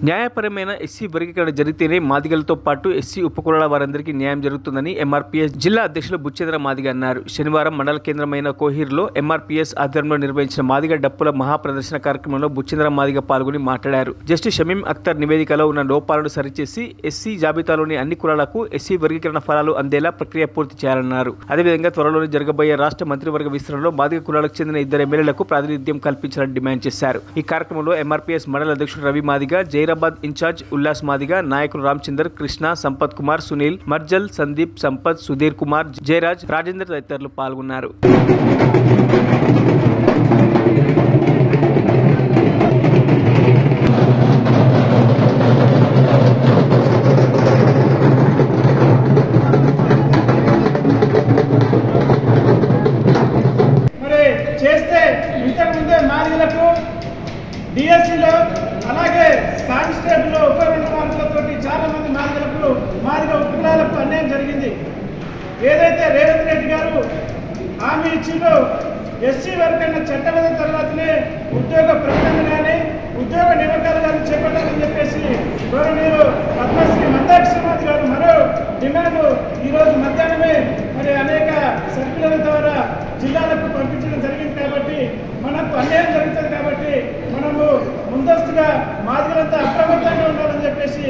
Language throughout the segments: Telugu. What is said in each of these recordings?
న్యాయపరమైన ఎస్సీ వర్గీకరణ జరిగితేనే మాదిగలతో పాటు ఎస్సీ ఉపకులాల వారందరికీ న్యాయం జరుగుతుందని ఎంఆర్పీఎస్ జిల్లా అధ్యక్షులు బుచ్చేంద్ర మాదిగ అన్నారు. శనివారం మండల కేంద్రమైన కోహీర్లో ఎంఆర్పీఎస్ ఆధ్వర్యంలో నిర్వహించిన మాదిగ డప్పుల మహాప్రదర్శన కార్యక్రమంలో బుచ్చేంద్ర మాదిగ పాల్గొని మాట్లాడారు. జస్టిస్ షమీం అఖ్తర్ నివేదికలో ఉన్న లోపాలను సరిచేసి ఎస్సీ జాబితాలోని అన్ని కులాలకు ఎస్సీ వర్గీకరణ ఫలాలు అందేలా ప్రక్రియ పూర్తి చేయాలన్నారు. అదేవిధంగా త్వరలోనే జరగబోయే రాష్ట్ర మంత్రివర్గ విస్తరణలో మాదిగ కులాలకు చెందిన 2 ఎమ్మెల్యేలకు ప్రాతినిధ్యం కల్పించాలని డిమాండ్ చేశారు. ఈ కార్యక్రమంలో ఎంఆర్పీఎస్ మండల అధ్యక్షుడు రవి మాదిగ, జైరాబాద్ ఇన్ఛార్జ్ ఉల్లాస్ మాదిగ, నాయకులు రామచందర్, కృష్ణ, సంపత్ కుమార్, సునీల్, మర్జల్, సందీప్, సంపత్, సుధీర్ కుమార్, జయరాజ్, రాజేందర్ తదితరులు పాల్గొన్నారు. డిఎస్సీలో అలాగే కానిస్టేబుల్లో 2 మార్కులతో చాలా మంది మాదిగ ఉపకులాలకు అన్యాయం జరిగింది. ఏదైతే రేవంత్ రెడ్డి గారు హామీ ఇచ్చిందో ఎస్సీ వర్గీకరణ చట్టం అయిన తర్వాతనే ఉద్యోగ ప్రకటన కానీ ఉద్యోగ నియామకాలు కానీ చేపట్టాలని చెప్పేసి గౌరవనీయులు పద్మశ్రీ మందాక్షి మాది గారు మరో డిమాండ్ ఈరోజు మధ్యాహ్నమే మరి అనేక సర్కులర్ ద్వారా జిల్లాలకు పంపించడం జరిగింది. కాబట్టి మనకు అన్యాయం జరుగుతుంది కాబట్టి మనము ముందస్తుగా మాదిగలంతా అప్రమత్తంగా ఉండాలని చెప్పేసి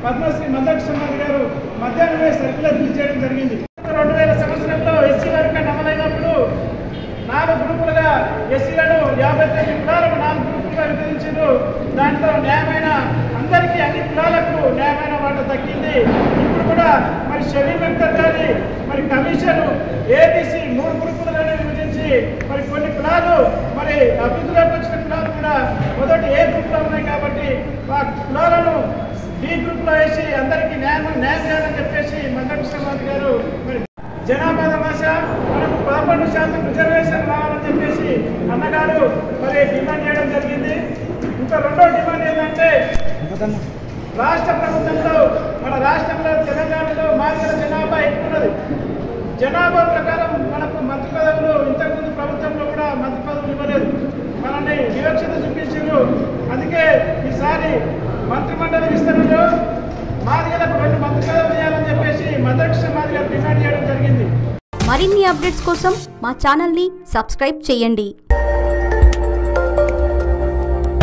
పద్మశ్రీ మందాక్షి మాది గారు మధ్యాహ్నమే సర్కులర్ రిలీజ్ చేయడం జరిగింది. 2000 సంవత్సరంలో ఎస్సీ వర్గీకరణ అమలైనప్పుడు 4 గ్రూపులుగా ఎస్సీలను 59 కులాలకు 4 గ్రూపులుగా విభజించారు. దాంట్లో న్యాయమైన అందరికీ అన్ని కులాలకు న్యాయమైన వాట దక్కింది. ఇప్పుడు కూడా మరి షమీం అఖ్తర్ గారి మరి కమిషన్ ఏబీసీ 3 గ్రూపులుగానే విభజించి మరి కొన్ని కులాలు మరి అభివృద్ధిలోకి వచ్చిన కులాలు కూడా మొదటి ఏ గ్రూప్లో ఉన్నాయి కాబట్టి ఆ కులాలను బి గ్రూప్లో వేసి అందరికీ న్యాయం చేయాలని చెప్పేసి మందకృష్ణ మాది గారు మరి జనాభా భాష మనకు 11% రిజర్వేషన్ రావాలని చెప్పేసి అన్నగారు మరి డిమాండ్ చేయడం జరిగింది. ఇంకా రెండో డిమాండ్ ఏంటంటే రాష్ట్ర ప్రభుత్వంలో మన రాష్ట్రంలో తెలంగాణలో మాదిగల జనాభా ఎక్కువ ఉన్నది. జనాభా ప్రకారం మనకు మంత్రి పదవులు ఇంతకుముందు ప్రభుత్వంలో కూడా మంత్రి పదవులు ఇవ్వలేదు. మనల్ని వివక్షత చూపించారు. అందుకే ఈసారి మంత్రిమండలి విస్తరణలో మాదిగలకు 2 మంత్రి పదవులు ఇవ్వాలని చెప్పేసి మందకృష్ణ మాది గారు డిమాండ్ చేయడం జరిగింది. మరిన్ని అప్డేట్స్ కోసం మా ఛానల్ని సబ్స్క్రైబ్ చేయండి.